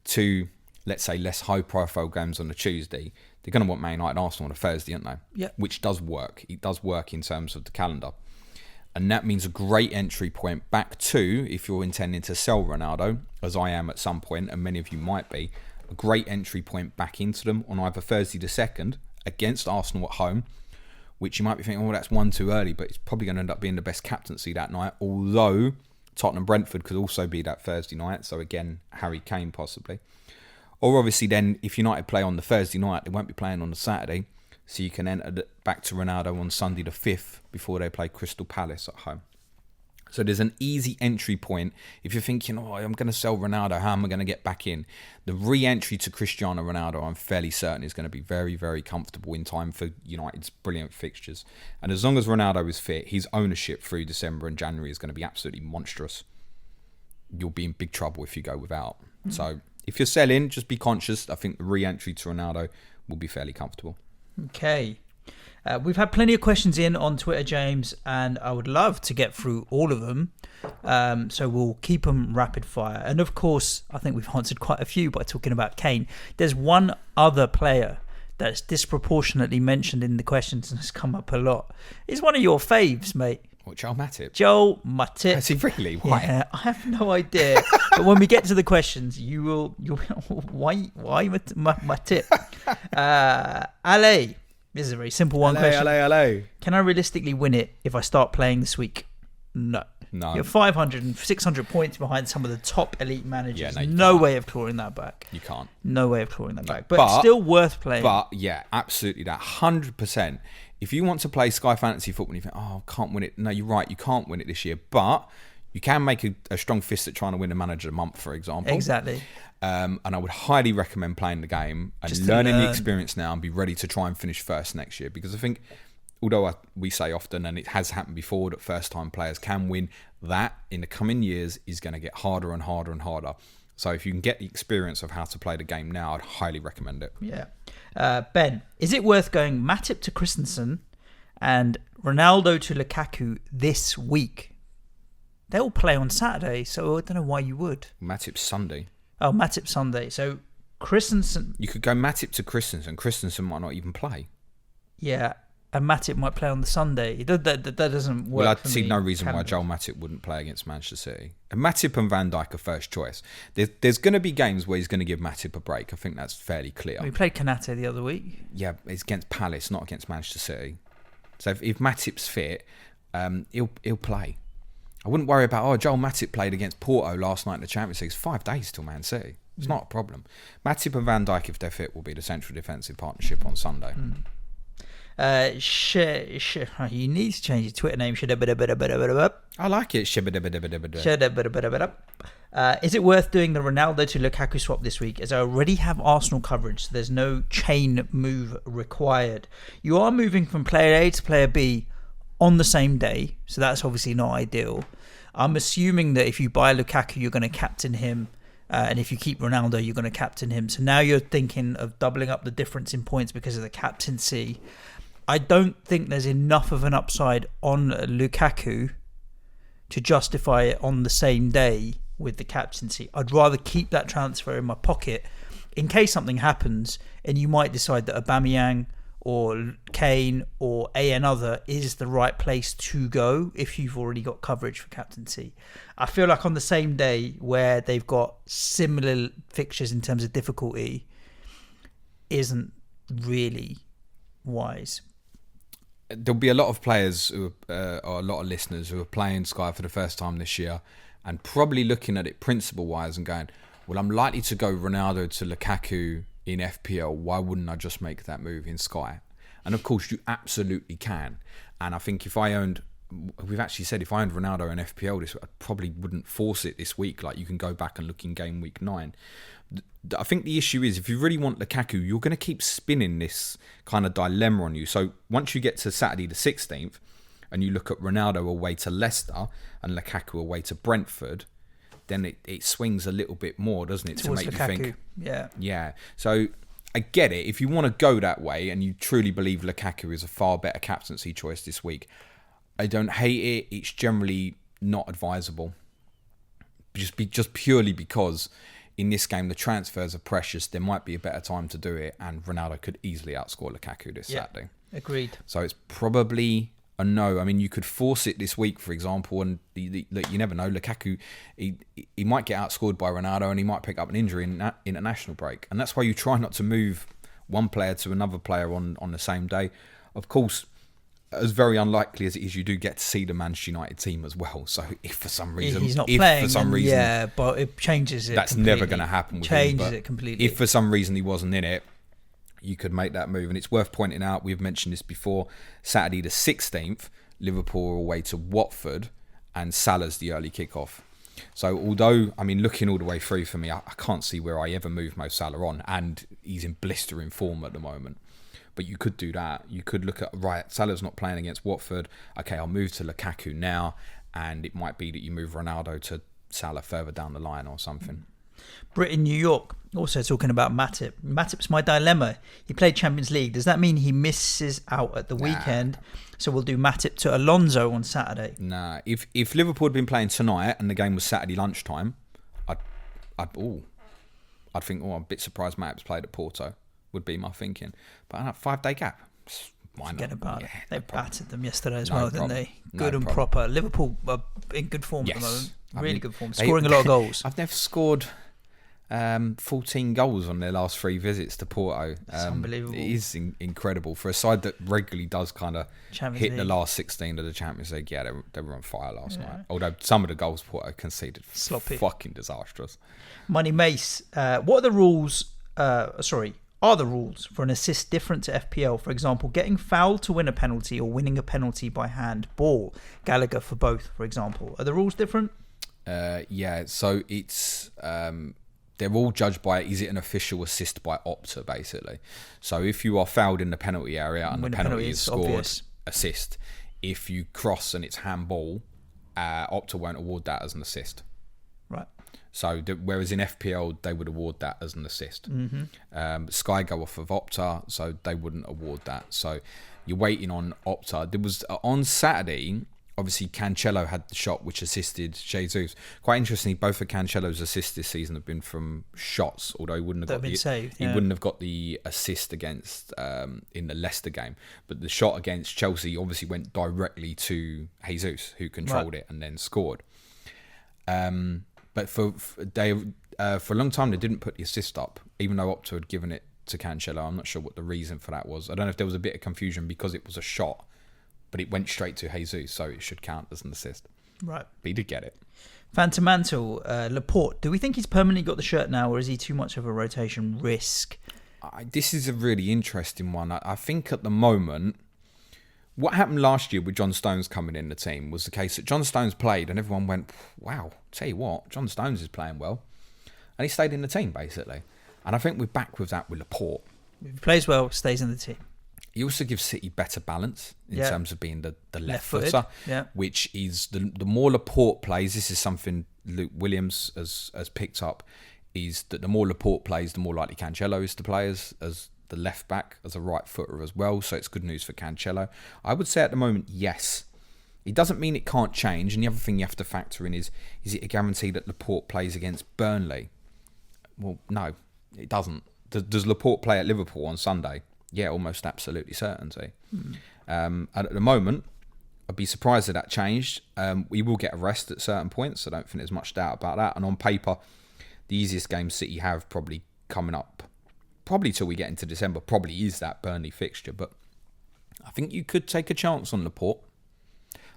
to, let's say, less high-profile games on a Tuesday, they're going to want Man United and Arsenal on a Thursday, aren't they? Yeah. Which does work. It does work in terms of the calendar. And that means a great entry point back to, if you're intending to sell Ronaldo, as I am at some point, and many of you might be, a great entry point back into them on either Thursday the 2nd against Arsenal at home, which you might be thinking, oh, that's one too early, but it's probably going to end up being the best captaincy that night, although Tottenham-Brentford could also be that Thursday night, so again, Harry Kane possibly. Or obviously then, if United play on the Thursday night, they won't be playing on the Saturday, so you can enter back to Ronaldo on Sunday the 5th before they play Crystal Palace at home. So there's an easy entry point. If you're thinking, oh, I'm going to sell Ronaldo, how am I going to get back in? The re-entry to Cristiano Ronaldo, I'm fairly certain, is going to be very, very comfortable in time for United's brilliant fixtures. And as long as Ronaldo is fit, his ownership through December and January is going to be absolutely monstrous. You'll be in big trouble if you go without. Mm-hmm. So if you're selling, just be conscious. I think the re-entry to Ronaldo will be fairly comfortable. Okay. We've had plenty of questions in on Twitter, James, and I would love to get through all of them. So we'll keep them rapid fire. And of course, I think we've answered quite a few by talking about Kane. There's one other player that's disproportionately mentioned in the questions and has come up a lot. It's one of your faves, mate. What, Joel Matip? Joel Matip. Is he really? Why? Yeah, I have no idea. But when we get to the questions, you'll why Matip? Ale. This is a very simple one question. Hello. Can I realistically win it if I start playing this week? No. You're 500 and 600 points behind some of the top elite managers. Yeah, no way of clawing that back. You can't. No way of clawing that back. But it's still worth playing. But yeah, absolutely that. 100%. If you want to play Sky Fantasy Football and you think, oh, I can't win it. No, you're right. You can't win it this year. But you can make a strong fist at trying to win a manager of the month, for example. Exactly. And I would highly recommend playing the game and learning the experience now and be ready to try and finish first next year. Because I think, although we say often, and it has happened before, that first-time players can win, that in the coming years is going to get harder and harder and harder. So if you can get the experience of how to play the game now, I'd highly recommend it. Yeah. Ben, is it worth going Matip to Christensen and Ronaldo to Lukaku this week? They'll play on Saturday, so I don't know why you would. Matip's Sunday. Oh, Matip Sunday. So Christensen. You could go Matip to Christensen. Christensen might not even play. Yeah, and Matip might play on the Sunday. That doesn't work. Well, I see no reason why Joel Matip wouldn't play against Manchester City. And Matip and Van Dijk are first choice. There's going to be games where he's going to give Matip a break. I think that's fairly clear. We played Konate the other week. Yeah, it's against Palace, not against Manchester City. So if Matip's fit, he'll play. I wouldn't worry about, Joel Matip played against Porto last night in the Champions League. It's 5 days till Man City. It's not a problem. Matip and Van Dijk, if they're fit, will be the central defensive partnership on Sunday. You need to change your Twitter name. I like it. Is it worth doing the Ronaldo to Lukaku swap this week, as I already have Arsenal coverage, so there's no chain move required? You are moving from player A to player B on the same day, so that's obviously not ideal. I'm assuming that if you buy Lukaku, you're going to captain him, and if you keep Ronaldo, you're going to captain him. So now you're thinking of doubling up the difference in points because of the captaincy. I don't think there's enough of an upside on Lukaku to justify it on the same day with the captaincy. I'd rather keep that transfer in my pocket in case something happens, and you might decide that Aubameyang or Kane or another is the right place to go if you've already got coverage for captaincy. I feel like on the same day where they've got similar fixtures in terms of difficulty isn't really wise. There'll be a lot of players who, or a lot of listeners who are playing Sky for the first time this year and probably looking at it principle-wise and going, well, I'm likely to go Ronaldo to Lukaku in FPL. Why wouldn't I just make that move in Sky? And of course, you absolutely can. And I think if I owned Ronaldo in FPL, I probably wouldn't force it this week. Like, you can go back and look in game week 9. I think the issue is, if you really want Lukaku, you're going to keep spinning this kind of dilemma on you. So once you get to Saturday the 16th and you look at Ronaldo away to Leicester and Lukaku away to Brentford, then it swings a little bit more, doesn't it? Towards to make Lukaku. you think. Yeah. So I get it. If you want to go that way and you truly believe Lukaku is a far better captaincy choice this week, I don't hate it. It's generally not advisable. Just purely because in this game the transfers are precious. There might be a better time to do it, and Ronaldo could easily outscore Lukaku this Saturday. Agreed. So it's probably a no. I mean, you could force it this week, for example, and you never know. Lukaku, he might get outscored by Ronaldo, and he might pick up an injury in that international break, and that's why you try not to move one player to another player on the same day. Of course, as very unlikely as it is, you do get to see the Manchester United team as well. So if for some reason he's not playing, for some reason, yeah, but it changes it. That's completely. never going to happen with changes him. It completely. If for some reason he wasn't in it, you could make that move. And it's worth pointing out, we've mentioned this before, Saturday the 16th, Liverpool are away to Watford, and Salah's the early kickoff. So although, I mean, looking all the way through for me, I can't see where I ever move Mo Salah on, and he's in blistering form at the moment. But you could do that. You could look at, right, Salah's not playing against Watford. Okay, I'll move to Lukaku now, and it might be that you move Ronaldo to Salah further down the line or something. Brit in New York also talking about Matip. Matip's my dilemma. He played Champions League. Does that mean he misses out at the weekend? So we'll do Matip to Alonso on Saturday. Nah, if Liverpool had been playing tonight and the game was Saturday lunchtime, I'd think, I'm a bit surprised Matip's played at Porto. Would be my thinking. But a 5-day gap. Forget about it. They battered them yesterday as No well, problem. didn't they? Good and problem. proper. Liverpool are in good form at the moment. Really good form. they- Scoring a lot of goals. I've never scored 14 goals on their last 3 visits to Porto. That's unbelievable. It is incredible for a side that regularly does kind of hit the League. last 16 of the Champions League. Yeah, they were on fire last night. Although some of the goals Porto conceded, Sloppy. fucking disastrous. Money Mace. What are the rules? Are the rules for an assist different to FPL? For example, getting fouled to win a penalty or winning a penalty by hand ball. Gallagher for both, for example. Are the rules different? Yeah, so it's they're all judged by, is it an official assist by Opta, basically. So if you are fouled in the penalty area and the penalty is scored, obvious. Assist. If you cross and it's handball, Opta won't award that as an assist. Right. So whereas in FPL they would award that as an assist. Sky go off of Opta, so they wouldn't award that. So you're waiting on Opta. There was on Saturday, obviously Cancelo had the shot which assisted Jesus. Quite interestingly, both of Cancelo's assists this season have been from shots, although he wouldn't have he wouldn't have got the assist against in the Leicester game. But the shot against Chelsea obviously went directly to Jesus, who controlled it and then scored. But for a long time they didn't put the assist up, even though Opta had given it to Cancelo. I'm not sure what the reason for that was. I don't know if there was a bit of confusion because it was a shot, but it went straight to Jesus, so it should count as an assist. Right. But he did get it. Phantom Mantle, Laporte. Do we think he's permanently got the shirt now, or is he too much of a rotation risk? This is a really interesting one. I think at the moment, what happened last year with John Stones coming in the team was the case that John Stones played and everyone went, wow, tell you what, John Stones is playing well. And he stayed in the team, basically. And I think we're back with that with Laporte. If he plays well, stays in the team. He also gives City better balance in terms of being the left footer, which is the more Laporte plays, this is something Luke Williams has picked up, is that the more Laporte plays, the more likely Cancelo is to play as the left back, as a right footer as well. So it's good news for Cancelo. I would say at the moment, yes. It doesn't mean it can't change. And the other thing you have to factor in is it a guarantee that Laporte plays against Burnley? Well, no. It doesn't. Does Laporte play at Liverpool on Sunday? Yeah, almost absolutely certainty. And at the moment, I'd be surprised if that changed. We will get a rest at certain points. I don't think there's much doubt about that. And on paper, the easiest game City have probably coming up, probably till we get into December, probably is that Burnley fixture. But I think you could take a chance on Laporte.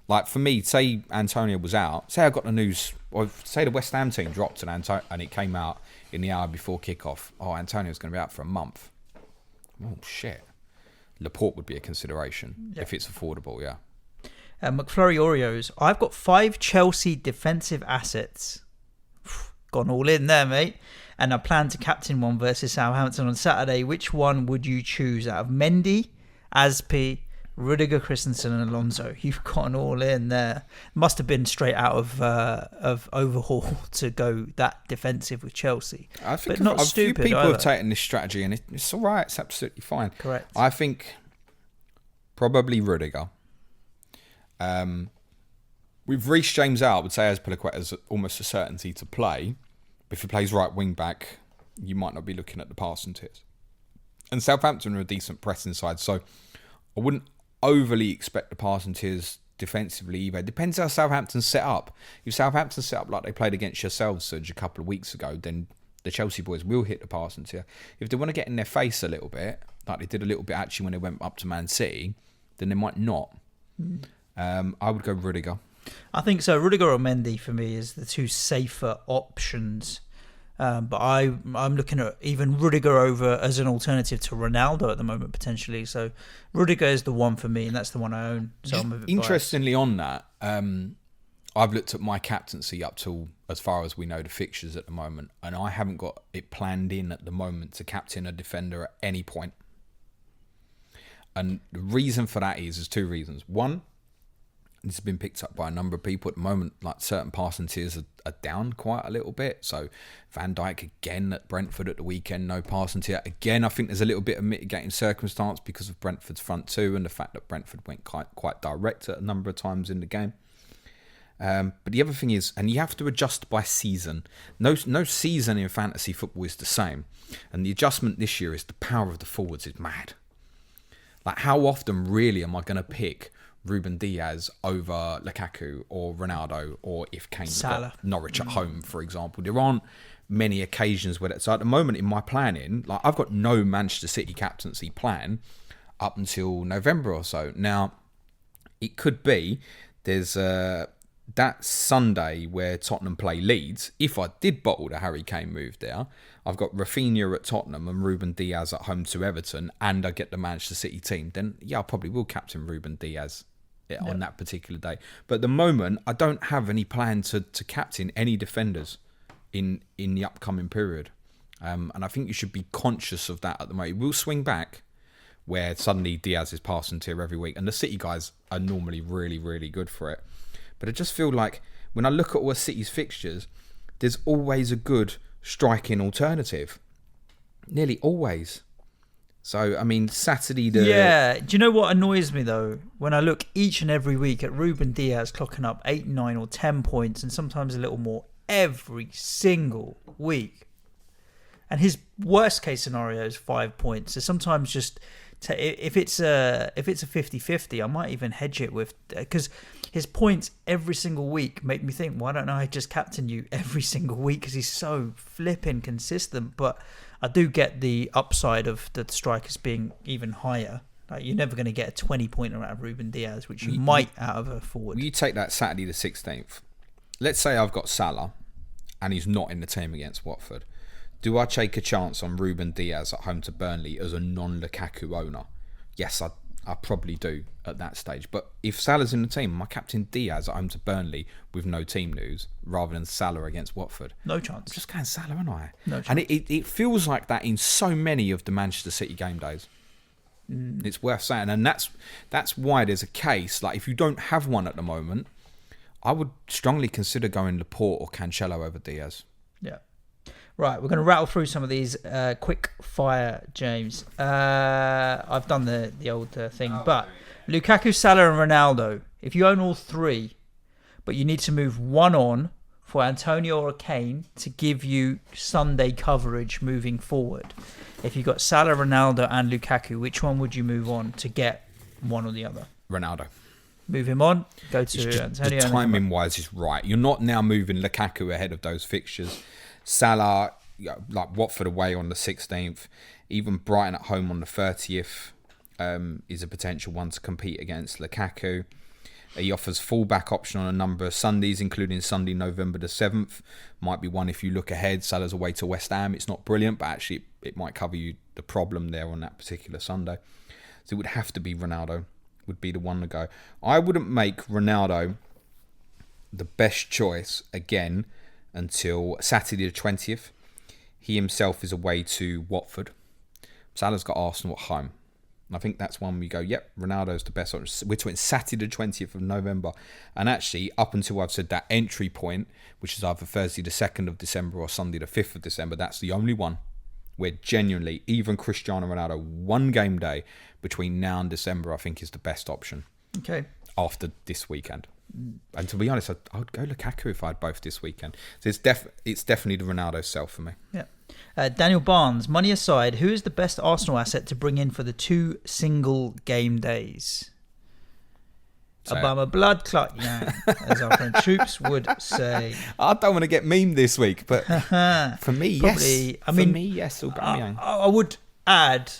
Like for me, say Antonio was out, say I got the news, or say the West Ham team dropped and it came out in the hour before kickoff. Oh, Antonio's going to be out for a month. Oh shit. Laporte would be a consideration if it's affordable. Yeah. McFlurry Oreos. I've got 5 Chelsea defensive assets. Gone all in there, mate. And I plan to captain one versus Southampton on Saturday. Which one would you choose out of Mendy, Aspi, Rudiger, Christensen and Alonso? You've gone all in there. Must have been straight out of Overhaul to go that defensive with Chelsea. I think but not a stupid few people either. have taken this strategy and it's all right. It's absolutely fine. Correct. I think probably Rudiger. With Reece James out, I would say Azpilicueta is almost a certainty to play. But if he plays right wing back, you might not be looking at the passing tiers. And Southampton are a decent pressing side, so I wouldn't overly expect the passing tiers defensively either. It depends how Southampton's set up. If Southampton's set up like they played against yourselves a couple of weeks ago, then the Chelsea boys will hit the passing tier. If they want to get in their face a little bit, like they did a little bit actually when they went up to Man City, then they might not. I would go Rudiger. I think so. Rudiger or Mendy for me is the 2 safer options. But I'm looking at even Rudiger over as an alternative to Ronaldo at the moment, potentially. So Rudiger is the one for me, and that's the one I own. So I'm a bit Interestingly on that, I've looked at my captaincy up till as far as we know the fixtures at the moment, and I haven't got it planned in at the moment to captain a defender at any point. And the reason for that is there's 2 reasons. One, this has been picked up by a number of people at the moment, like certain passing tiers are down quite a little bit. So Van Dijk again at Brentford at the weekend, no passing tier. Again, I think there's a little bit of mitigating circumstance because of Brentford's front 2 and the fact that Brentford went quite direct at a number of times in the game. But the other thing is, and you have to adjust by season. No season in fantasy football is the same. And the adjustment this year is the power of the forwards is mad. Like how often really am I going to pick Ruben Diaz over Lukaku or Ronaldo, or if Kane's got Norwich at home, for example? There aren't many occasions where so at the moment in my planning, like I've got no Manchester City captaincy plan up until November or so. Now, it could be there's that Sunday where Tottenham play Leeds. If I did bottle the Harry Kane move there, I've got Rafinha at Tottenham and Ruben Diaz at home to Everton, and I get the Manchester City team, then yeah, I probably will captain Ruben Diaz on that particular day. But at the moment, I don't have any plan to captain any defenders in the upcoming period. And I think you should be conscious of that at the moment. It will swing back where suddenly Diaz is passing tier every week, and the City guys are normally really, really good for it. But I just feel like when I look at all City's fixtures, there's always a good striking alternative. Nearly always. So, I mean, Saturday... Yeah. Do you know what annoys me, though? When I look each and every week at Ruben Diaz clocking up 8, 9 or 10 points, and sometimes a little more every single week. And his worst case scenario is 5 points. So sometimes just... if it's a 50-50, I might even hedge it with... Because his points every single week make me think, why don't I just captain you every single week? Because he's so flipping consistent. But I do get the upside of the strikers being even higher. Like, you're never going to get a 20-pointer out of Ruben Diaz, which you might out of a forward. You take that Saturday the 16th. Let's say I've got Salah and he's not in the team against Watford. Do I take a chance on Ruben Diaz at home to Burnley as a non-Lukaku owner? Yes, I probably do at that stage. But if Salah's in the team, my captain Diaz at home to Burnley with no team news rather than Salah against Watford. No chance. I'm just going Salah, aren't I? No chance. And it feels like that in so many of the Manchester City game days. It's worth saying. And that's why there's a case. Like, if you don't have one at the moment, I would strongly consider going Laporte or Cancelo over Diaz. Yeah. Right, we're going to rattle through some of these quick fire, James. I've done the old thing, but Lukaku, Salah and Ronaldo, if you own all 3, but you need to move one on for Antonio or Kane to give you Sunday coverage moving forward? If you've got Salah, Ronaldo and Lukaku, which one would you move on to get one or the other? Ronaldo. Move him on, go to Antonio. The timing-wise is right. You're not now moving Lukaku ahead of those fixtures. Salah, like Watford away on the 16th, even Brighton at home on the 30th is a potential one to compete against Lukaku. He offers full-back option on a number of Sundays, including Sunday, November the 7th. Might be one if you look ahead. Salah's away to West Ham. It's not brilliant, but actually it might cover you the problem there on that particular Sunday. So it would have to be Ronaldo, would be the one to go. I wouldn't make Ronaldo the best choice again until Saturday the 20th. He himself is away to Watford. Salah's got Arsenal at home. I think that's one we go, yep, Ronaldo's the best option. We're talking Saturday the 20th of November. And actually, up until I've said that entry point, which is either Thursday the 2nd of December or Sunday the 5th of December, that's the only one where genuinely, even Cristiano Ronaldo, one game day between now and December, I think is the best option. Okay. After this weekend. And to be honest, I would go Lukaku if I had both this weekend. So it's definitely the Ronaldo sell for me. Yeah. Daniel Barnes, money aside, who is the best Arsenal asset to bring in for the 2 single game days? Obama blood clot, yeah, as our friend Troops would say. I don't want to get memed this week, but for me, probably, yes. I mean, for me, yes. I would add,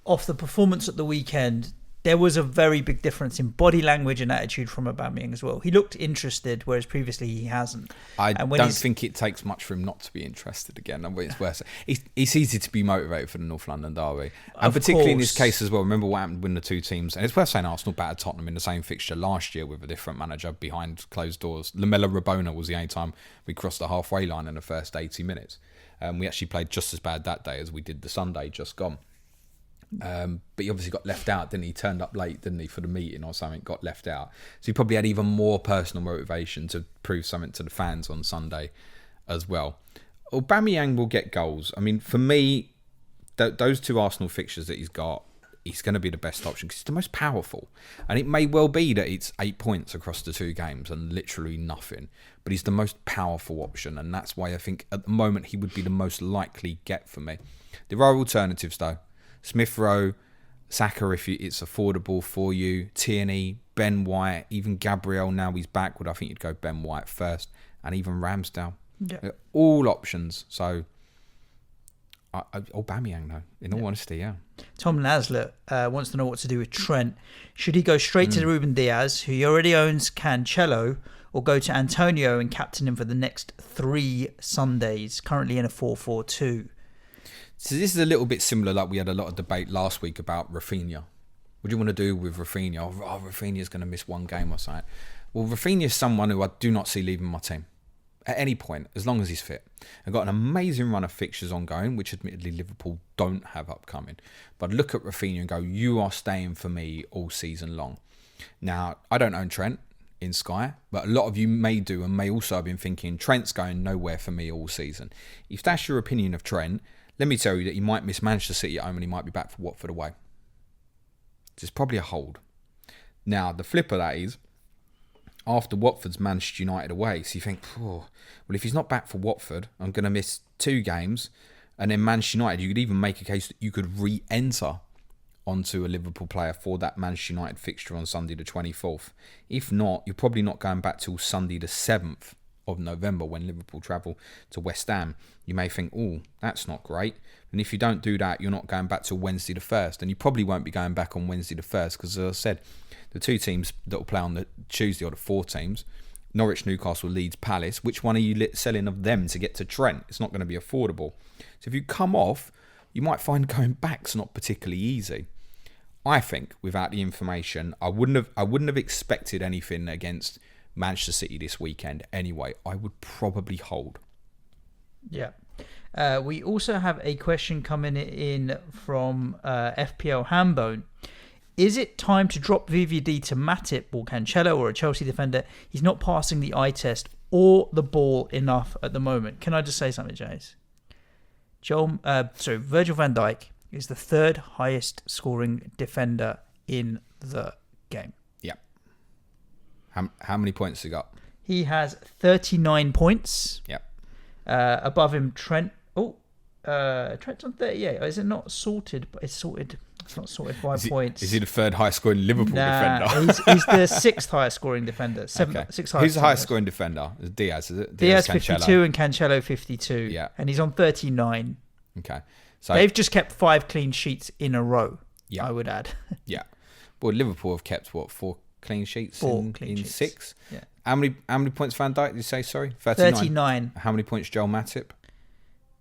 off the performance at the weekend, there was a very big difference in body language and attitude from Aubameyang as well. He looked interested, whereas previously he hasn't. I don't think it takes much for him not to be interested again. I mean, it's worse. It's easy to be motivated for the North London derby. And particularly in this case as well, remember what happened when the two teams, and it's worth saying Arsenal battered Tottenham in the same fixture last year with a different manager behind closed doors. Lamela Rabona was the only time we crossed the halfway line in the first 80 minutes. We actually played just as bad that day as we did the Sunday just gone. But he obviously got left out, didn't he? Turned up late, didn't he, for the meeting or something, got left out. So he probably had even more personal motivation to prove something to the fans on Sunday as well. Aubameyang will get goals. I mean, for me, those two Arsenal fixtures that he's got, he's going to be the best option because he's the most powerful. And it may well be that it's 8 points across the 2 games and literally nothing. But he's the most powerful option. And that's why I think at the moment he would be the most likely get for me. There are alternatives though. Smith Rowe, Saka if it's affordable for you, Tierney, Ben White, even Gabriel now he's back. I think you'd go Ben White first, and even Ramsdale. Yeah. All options. So, Aubameyang though, in all honesty, yeah. Tom Naslet wants to know what to do with Trent. Should he go straight to Ruben Diaz, who he already owns Cancelo, or go to Antonio and captain him for the next 3 Sundays, currently in a 4-4-2? So this is a little bit similar, like we had a lot of debate last week about Rafinha. What do you want to do with Rafinha? Oh, Rafinha's going to miss 1 game or something. Well, Rafinha is someone who I do not see leaving my team at any point, as long as he's fit. I've got an amazing run of fixtures ongoing, which admittedly Liverpool don't have upcoming. But look at Rafinha and go, you are staying for me all season long. Now, I don't own Trent in Sky, but a lot of you may do and may also have been thinking, Trent's going nowhere for me all season. If that's your opinion of Trent, let me tell you that he might miss Manchester City at home and he might be back for Watford away. So it's probably a hold. Now, the flip of that is, after Watford's Manchester United away, so you think, well, if he's not back for Watford, I'm going to miss 2 games. And then Manchester United, you could even make a case that you could re-enter onto a Liverpool player for that Manchester United fixture on Sunday the 24th. If not, you're probably not going back till Sunday the 7th of November when Liverpool travel to West Ham. You may think, oh, that's not great. And if you don't do that, you're not going back till Wednesday the 1st. And you probably won't be going back on Wednesday the 1st because, as I said, the 2 teams that will play on the Tuesday, or the 4 teams, Norwich, Newcastle, Leeds, Palace, which one are you selling of them to get to Trent? It's not going to be affordable. So if you come off, you might find going back's not particularly easy. I think, without the information, I wouldn't have expected anything against Manchester City this weekend anyway. I would probably hold. Yeah. We also have a question coming in from FPL Hambone. Is it time to drop VVD to Matip or Cancelo or a Chelsea defender? He's not passing the eye test or the ball enough at the moment. Can I just say something, Jace? Virgil van Dijk is the 3rd highest scoring defender in the game. Yeah. How many points he got? He has 39 points. Yep. Above him, Trent. Trent's on 38. Is it not sorted? But it's sorted. It's not sorted by points. Is he the third highest scoring Liverpool defender? he's the sixth highest scoring defender. Sixth highest. Who's the highest scoring defender? Is Diaz, is it? Diaz 52 and Cancelo 52. Yeah. And he's on 39. Okay. So they've just kept 5 clean sheets in a row. Yeah. I would add. Yeah. Well, Liverpool have kept 4 clean sheets in 6. Yeah. How many points Van Dijk did you say? Sorry, 39. How many points Joel Matip?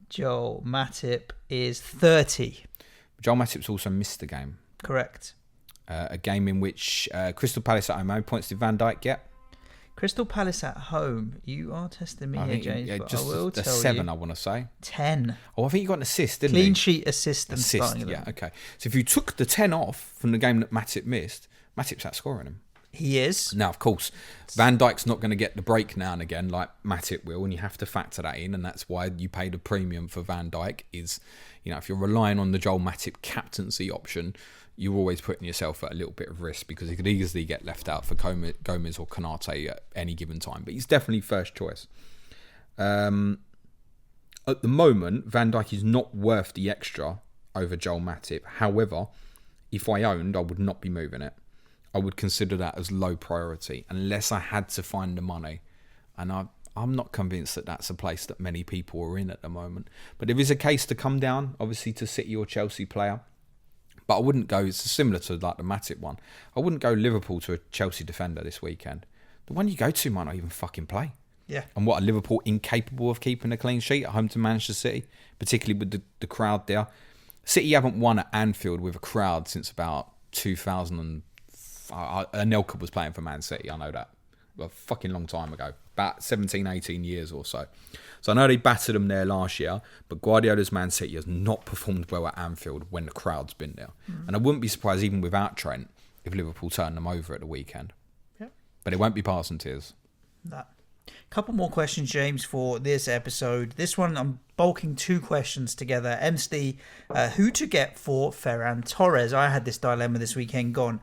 Joel Matip is 30. Joel Matip's also missed a game. Correct. A game in which Crystal Palace at home. How many points did Van Dijk get? Crystal Palace at home. You are testing me here, James. Yeah, but just I will the tell 7, you. I want to say. 10. Oh, I think you got an assist, didn't you? Clean sheet assist. Yeah, okay. So if you took the 10 off from the game that Matip missed, Matip's outscoring him. He is. Now, of course, Van Dijk's not going to get the break now and again like Matip will, and you have to factor that in, and that's why you pay the premium for Van Dijk is, if you're relying on the Joel Matip captaincy option, you're always putting yourself at a little bit of risk because he could easily get left out for Gomez or Konate at any given time. But he's definitely first choice. At the moment, Van Dijk is not worth the extra over Joel Matip. However, if I owned, I would not be moving it. I would consider that as low priority unless I had to find the money. And I'm not convinced that that's a place that many people are in at the moment. But there is a case to come down, obviously, to City or Chelsea player. But I wouldn't go, it's similar to like the Matip one. I wouldn't go Liverpool to a Chelsea defender this weekend. The one you go to might not even fucking play. Yeah. And what, are Liverpool incapable of keeping a clean sheet at home to Manchester City? Particularly with the crowd there. City haven't won at Anfield with a crowd since about 2000 Anelka was playing for Man City, I know that. A fucking long time ago. About 17, 18 years or so. So I know they battered them there last year, but Guardiola's Man City has not performed well at Anfield when the crowd's been there. And I wouldn't be surprised even without Trent if Liverpool turned them over at the weekend. Yeah. But it won't be passing tears. That. Couple more questions, James, for this episode. This one, I'm bulking 2 questions together. MC, who to get for Ferran Torres? I had this dilemma this weekend gone.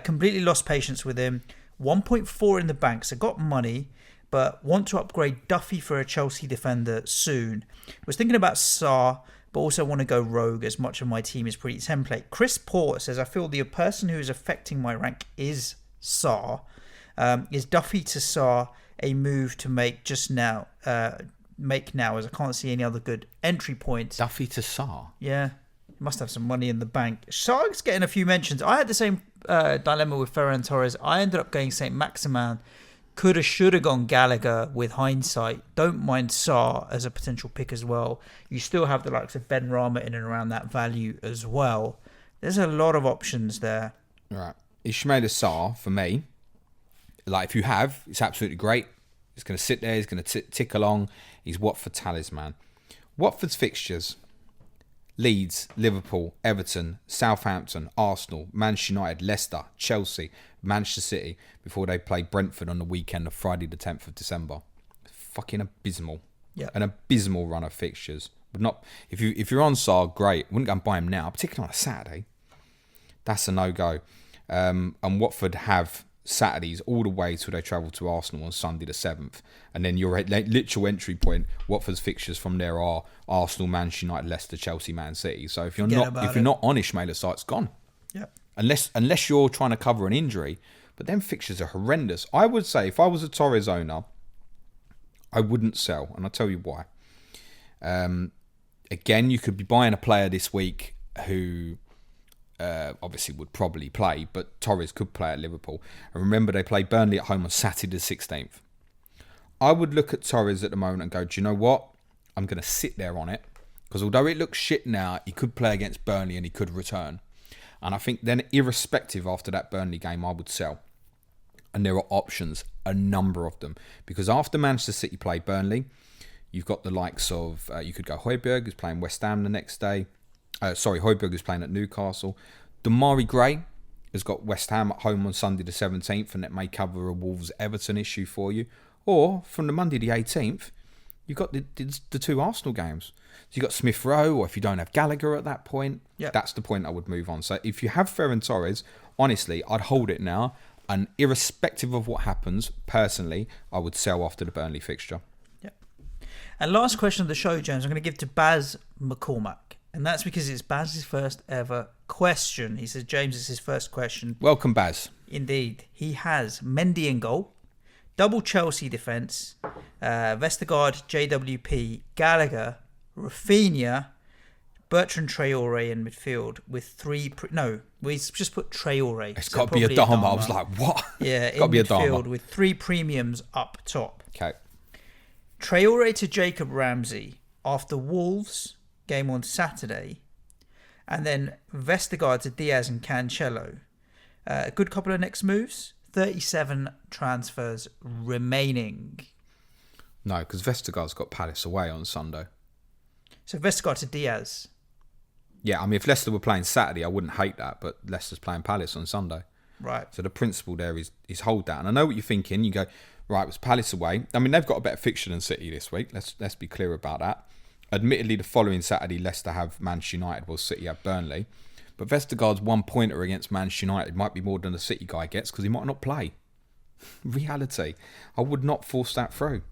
Completely lost patience with him. 1.4 in the bank, so got money, but want to upgrade Duffy for a Chelsea defender soon. Was thinking about Sarr, but also want to go rogue as much of my team is pretty template. Chris Port says, I feel the person who is affecting my rank is Sarr. Is Duffy to Sarr a move to make just now? Make now, as I can't see any other good entry points. Duffy to Sarr? Yeah, must have some money in the bank. Sarr's getting a few mentions. I had the same dilemma with Ferran Torres. I ended up going St. Maximin. Coulda, shoulda gone Gallagher with hindsight. Don't mind Sarr as a potential pick as well. You still have the likes of Ben Rama in and around that value as well. There's a lot of options there. Right. Ismaila Sarr, for me, like if you have, it's absolutely great. He's going to sit there. He's going to tick along. He's Watford talisman. Watford's fixtures: Leeds, Liverpool, Everton, Southampton, Arsenal, Manchester United, Leicester, Chelsea, Manchester City, before they play Brentford on the weekend of Friday the 10th of December. Fucking abysmal. Yeah. An abysmal run of fixtures. But not if you're on Sarr, great. Wouldn't go and buy him now, particularly on a Saturday. That's a no-go. And Watford have Saturdays all the way till they travel to Arsenal on Sunday the 7th. And then your literal entry point, Watford's fixtures from there are Arsenal, Manchester United, Leicester, Chelsea, Man City. So if you're not on Ismaila Sarr, it's gone. Yeah. Unless you're trying to cover an injury. But then fixtures are horrendous. I would say if I was a Torres owner, I wouldn't sell. And I'll tell you why. Again, you could be buying a player this week who obviously would probably play, but Torres could play at Liverpool. And remember, they play Burnley at home on Saturday the 16th. I would look at Torres at the moment and go, do you know what? I'm going to sit there on it. Because although it looks shit now, he could play against Burnley and he could return. And I think then, irrespective after that Burnley game, I would sell. And there are options, a number of them. Because after Manchester City play Burnley, you've got the likes of, you could go Højbjerg, who's playing West Ham the next day. Højbjerg is playing at Newcastle. Damari Gray has got West Ham at home on Sunday the 17th, and that may cover a Wolves-Everton issue for you. Or, from the Monday the 18th, you've got the 2 Arsenal games. So you've got Smith Rowe, or if you don't have Gallagher at that point, That's the point I would move on. So if you have Ferran Torres, honestly, I'd hold it now. And irrespective of what happens, personally, I would sell after the Burnley fixture. Yeah. And last question of the show, James, I'm going to give to Baz McCormack. And that's because it's Baz's first ever question. He says, James, it's his first question. Welcome, Baz. Indeed. He has Mendy in goal, double Chelsea defence, Vestergaard, JWP, Gallagher, Rafinha, Bertrand Traore in midfield with three... we just put Traore. It's got to be a Dharma. I was like, what? Yeah, it's got to be a Dharma. With three premiums up top. Okay. Traore to Jacob Ramsey after Wolves game on Saturday, and then Vestergaard to Diaz and Cancelo. A good couple of next moves. 37 transfers remaining. No, because Vestergaard's got Palace away on Sunday. So Vestergaard to Diaz. Yeah, I mean, if Leicester were playing Saturday, I wouldn't hate that, but Leicester's playing Palace on Sunday. Right. So the principle there is hold that. And I know what you're thinking. You go, right, it was Palace away. I mean, they've got a better fixture than City this week. Let's be clear about that. Admittedly, the following Saturday, Leicester have Manchester United, while City have Burnley. But Vestergaard's 1 pointer against Manchester United might be more than the City guy gets because he might not play. Reality. I would not force that through,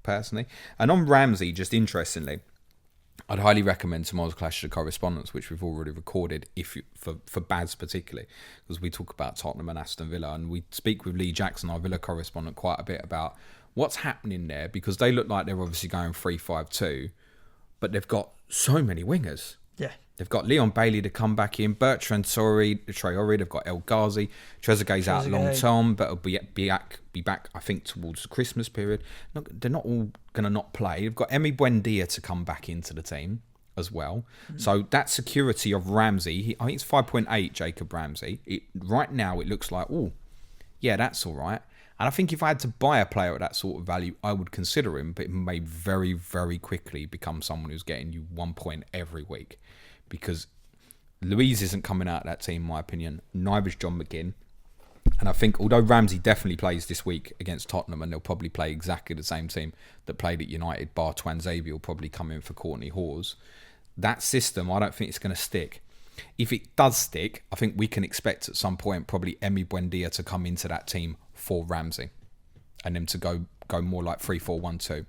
personally. And on Ramsey, just interestingly, I'd highly recommend tomorrow's Clash of the Correspondents, which we've already recorded, for Baz particularly, because we talk about Tottenham and Aston Villa, and we speak with Lee Jackson, our Villa correspondent, quite a bit about what's happening there, because they look like they're obviously going 3-5-2, but they've got so many wingers. Yeah. They've got Leon Bailey to come back in, Bertrand Traore, they've got El Ghazi, Trezeguet's out long term, but he'll be back, I think, towards the Christmas period. They're not all going to not play. They've got Emi Buendia to come back into the team as well. So that security of Ramsey, I think it's 5.8, Jacob Ramsey. Right now, it looks like, yeah, that's all right. And I think if I had to buy a player at that sort of value, I would consider him, but it may very, very quickly become someone who's getting you 1 point every week. Because Luiz isn't coming out of that team, in my opinion. Neither is John McGinn. And I think, although Ramsey definitely plays this week against Tottenham, and they'll probably play exactly the same team that played at United, bar Twanzavia will probably come in for Courtney Hawes, that system, I don't think it's going to stick. If it does stick, I think we can expect at some point probably Emi Buendia to come into that team for Ramsey, and them to go more like 3-4-1-2.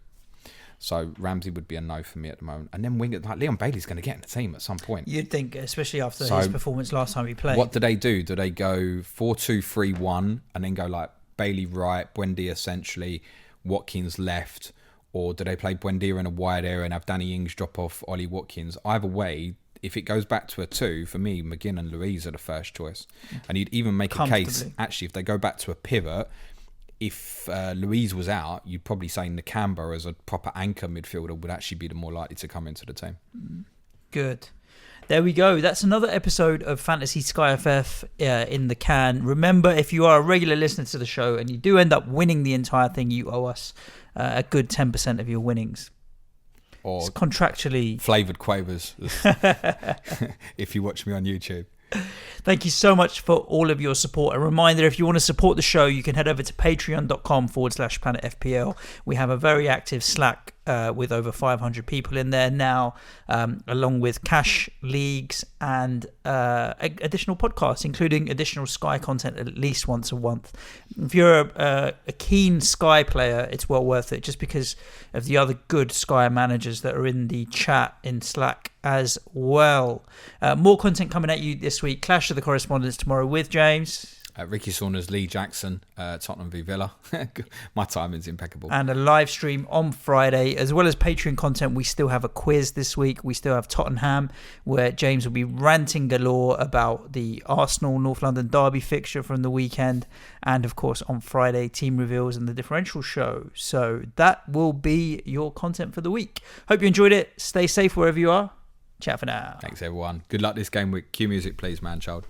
So Ramsey would be a no for me at the moment. And then winger, like Leon Bailey's going to get in the team at some point. You'd think, especially after his performance last time he played. What do they do? Do they go 4-2-3-1 and then go like Bailey right, Buendia essentially, Watkins left? Or do they play Buendia in a wide area and have Danny Ings drop off Ollie Watkins? Either way, if it goes back to a 2, for me, McGinn and Luiz are the first choice. And you'd even make a case, actually, if they go back to a pivot, if Luiz was out, you'd probably say Nakamba as a proper anchor midfielder would actually be the more likely to come into the team. Good. There we go. That's another episode of Fantasy SkyFF in the can. Remember, if you are a regular listener to the show and you do end up winning the entire thing, you owe us a good 10% of your winnings. Or it's contractually flavoured quavers, if you watch me on YouTube. Thank you so much for all of your support. A reminder, if you want to support the show, you can head over to patreon.com/Planet FPL. We have a very active Slack with over 500 people in there now, along with cash leagues and additional podcasts, including additional Sky content at least once a month. If you're a keen Sky player, it's well worth it, just because of the other good Sky managers that are in the chat in Slack as well. More content coming at you this week. Clash of the Correspondents tomorrow with James. Ricky Saunders, Lee Jackson, Tottenham v Villa. My timing's impeccable. And a live stream on Friday, as well as Patreon content. We still have a quiz this week. We still have Tottenham, where James will be ranting galore about the Arsenal North London derby fixture from the weekend. And of course, on Friday, team reveals and the differential show. So that will be your content for the week. Hope you enjoyed it. Stay safe wherever you are. Ciao for now. Thanks, everyone. Good luck this game week. Cue music, please, man, child.